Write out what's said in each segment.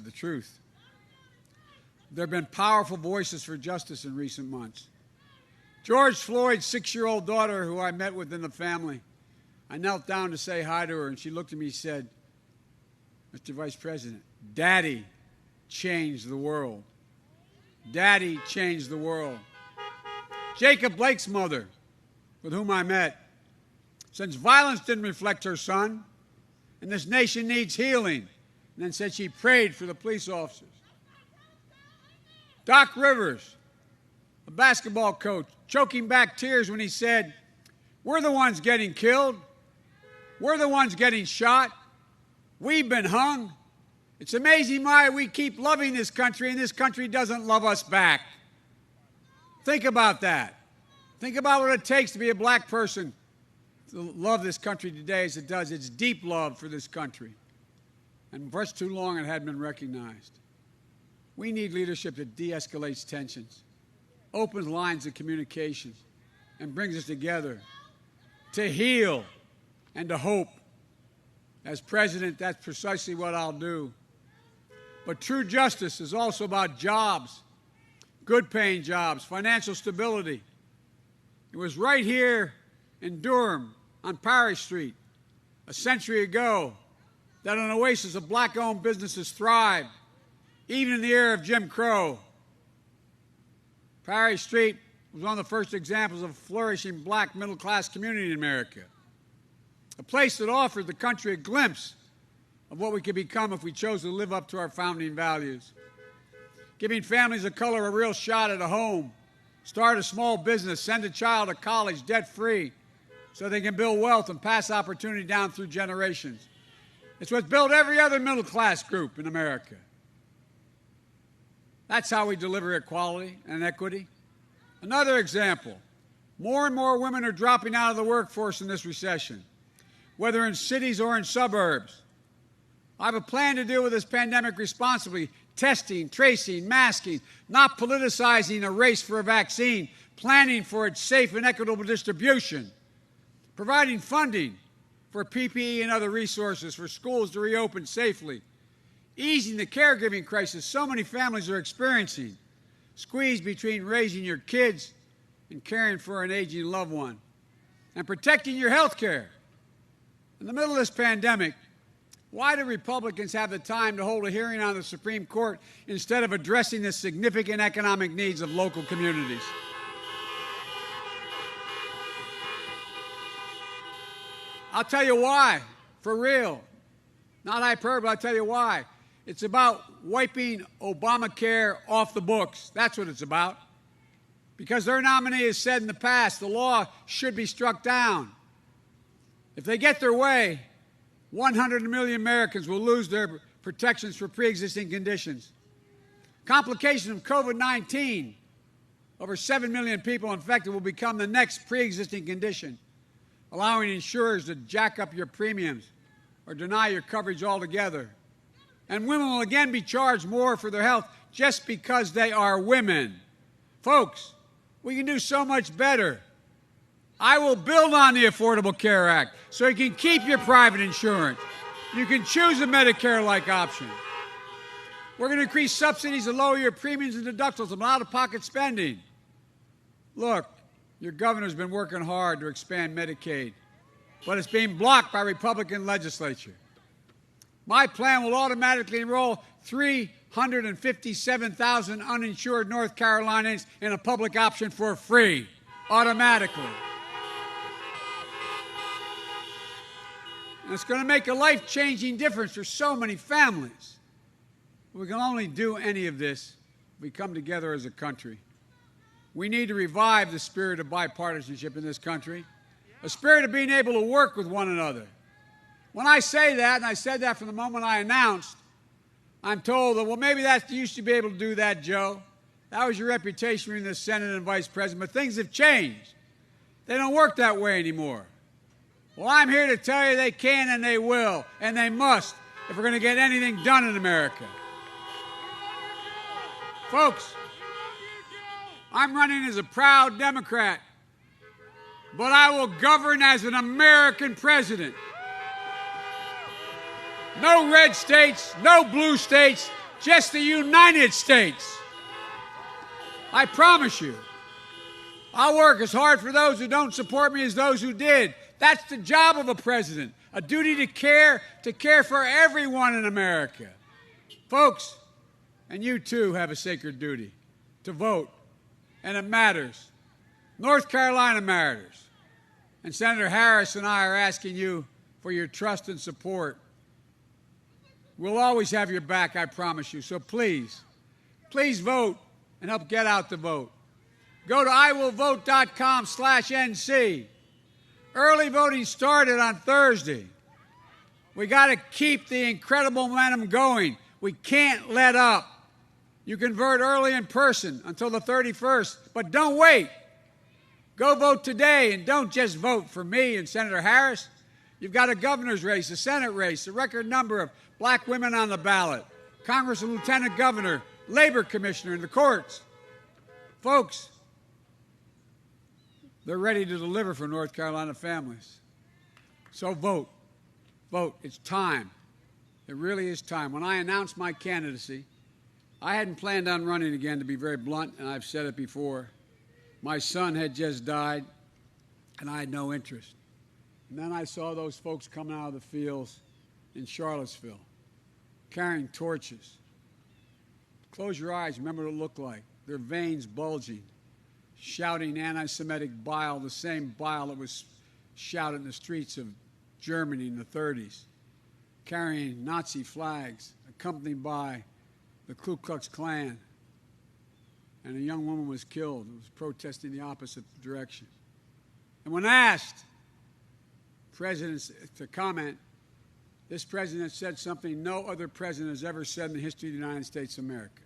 the truth. There have been powerful voices for justice in recent months. George Floyd's 6-year-old daughter, who I met with in the family, I knelt down to say hi to her, and she looked at me and said, "Mr. Vice President, Daddy changed the world. Daddy changed the world." Jacob Blake's mother, with whom I met, since violence didn't reflect her son, and this nation needs healing, and then said she prayed for the police officers. Doc Rivers, a basketball coach, choking back tears when he said, "We're the ones getting killed. We're the ones getting shot. We've been hung. It's amazing why we keep loving this country and this country doesn't love us back." Think about that. Think about what it takes to be a black person to love this country today as it does. It's deep love for this country. And for too long it hadn't been recognized. We need leadership that de-escalates tensions, opens lines of communication, and brings us together to heal and to hope. As president, that's precisely what I'll do. But true justice is also about jobs, good-paying jobs, financial stability. It was right here in Durham on Parry Street a century ago that an oasis of black-owned businesses thrived, even in the era of Jim Crow. Parry Street was one of the first examples of a flourishing black middle-class community in America, a place that offered the country a glimpse of what we could become if we chose to live up to our founding values. Giving families of color a real shot at a home, start a small business, send a child to college debt-free so they can build wealth and pass opportunity down through generations. It's what's built every other middle-class group in America. That's how we deliver equality and equity. Another example, more and more women are dropping out of the workforce in this recession, whether in cities or in suburbs. I have a plan to deal with this pandemic responsibly: testing, tracing, masking, not politicizing a race for a vaccine, planning for its safe and equitable distribution, providing funding for PPE and other resources for schools to reopen safely, easing the caregiving crisis so many families are experiencing, squeezed between raising your kids and caring for an aging loved one, and protecting your health care. In the middle of this pandemic, why do Republicans have the time to hold a hearing on the Supreme Court instead of addressing the significant economic needs of local communities? I'll tell you why, for real. Not hyperbole, I'll tell you why. It's about wiping Obamacare off the books. That's what it's about. Because their nominee has said in the past the law should be struck down. If they get their way, 100 million Americans will lose their protections for pre-existing conditions. Complications of COVID-19, over 7 million people infected, will become the next pre-existing condition, allowing insurers to jack up your premiums or deny your coverage altogether. And women will again be charged more for their health just because they are women. Folks, we can do so much better. I will build on the Affordable Care Act so you can keep your private insurance. You can choose a Medicare-like option. We're going to increase subsidies and lower your premiums and deductibles and out-of-pocket spending. Look, your governor's been working hard to expand Medicaid, but it's being blocked by Republican legislature. My plan will automatically enroll 357,000 uninsured North Carolinians in a public option for free, automatically. And it's going to make a life-changing difference for so many families. We can only do any of this if we come together as a country. We need to revive the spirit of bipartisanship in this country, a spirit of being able to work with one another. When I say that, and I said that from the moment I announced, I'm told that, well, maybe you used to be able to do that, Joe. That was your reputation in the Senate and Vice President, but things have changed. They don't work that way anymore. Well, I'm here to tell you they can and they will, and they must, if we're going to get anything done in America. Folks, I'm running as a proud Democrat, but I will govern as an American president. No red states, no blue states, just the United States. I promise you. I'll work as hard for those who don't support me as those who did. That's the job of a president, a duty to care for everyone in America. Folks, and you too have a sacred duty to vote, and it matters. North Carolina matters. And Senator Harris and I are asking you for your trust and support. We'll always have your back, I promise you. So please, please vote and help get out the vote. Go to iwillvote.com/NC. Early voting started on Thursday. We got to keep the incredible momentum going. We can't let up. You can vote early in person until the 31st, but don't wait. Go vote today, and don't just vote for me and Senator Harris. You've got a governor's race, a Senate race, a record number of black women on the ballot, Congress and Lieutenant Governor, Labor Commissioner, and the courts. Folks, they're ready to deliver for North Carolina families. So vote. Vote. It's time. It really is time. When I announced my candidacy, I hadn't planned on running again, to be very blunt, and I've said it before. My son had just died, and I had no interest. And then I saw those folks coming out of the fields in Charlottesville, carrying torches. Close your eyes, remember what it looked like. Their veins bulging, shouting anti-Semitic bile, the same bile that was shouted in the streets of Germany in the 30s, carrying Nazi flags, accompanied by the Ku Klux Klan. And a young woman was killed who was protesting the opposite direction. And when asked presidents to comment, this president said something no other president has ever said in the history of the United States of America.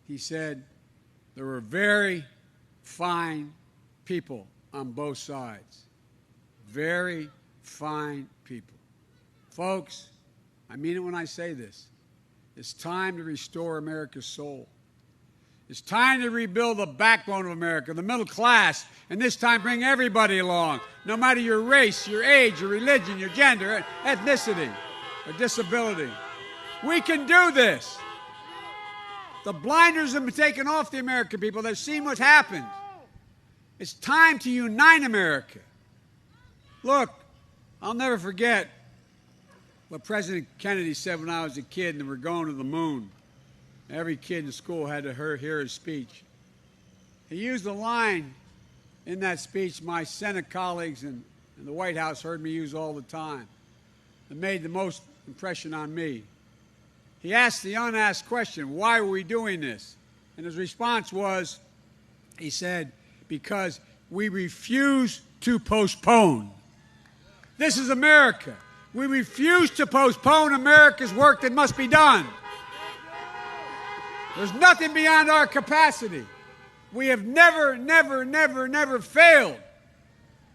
He said, there were very fine people on both sides. Very fine people. Folks, I mean it when I say this. It's time to restore America's soul. It's time to rebuild the backbone of America, the middle class, and this time bring everybody along, no matter your race, your age, your religion, your gender, ethnicity, or disability. We can do this. The blinders have been taken off the American people. They've seen what's happened. It's time to unite America. Look, I'll never forget what President Kennedy said when I was a kid and we were going to the moon. Every kid in school had to hear his speech. He used a line in that speech my Senate colleagues and the White House heard me use all the time. It made the most impression on me. He asked the unasked question, why are we doing this? And his response was, he said, because we refuse to postpone. This is America. We refuse to postpone America's work that must be done. There's nothing beyond our capacity. We have never, never, never, never failed.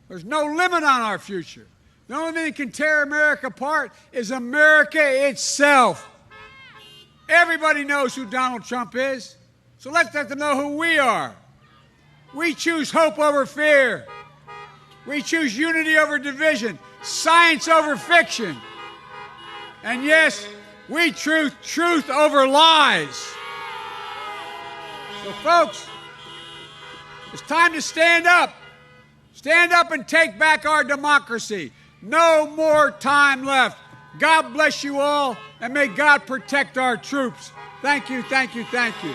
There's no limit on our future. The only thing that can tear America apart is America itself. Everybody knows who Donald Trump is, so let's let them know who we are. We choose hope over fear. We choose unity over division, science over fiction. And yes, we choose truth over lies. So folks, it's time to stand up. Stand up and take back our democracy. No more time left. God bless you all, and may God protect our troops. Thank you, thank you, thank you.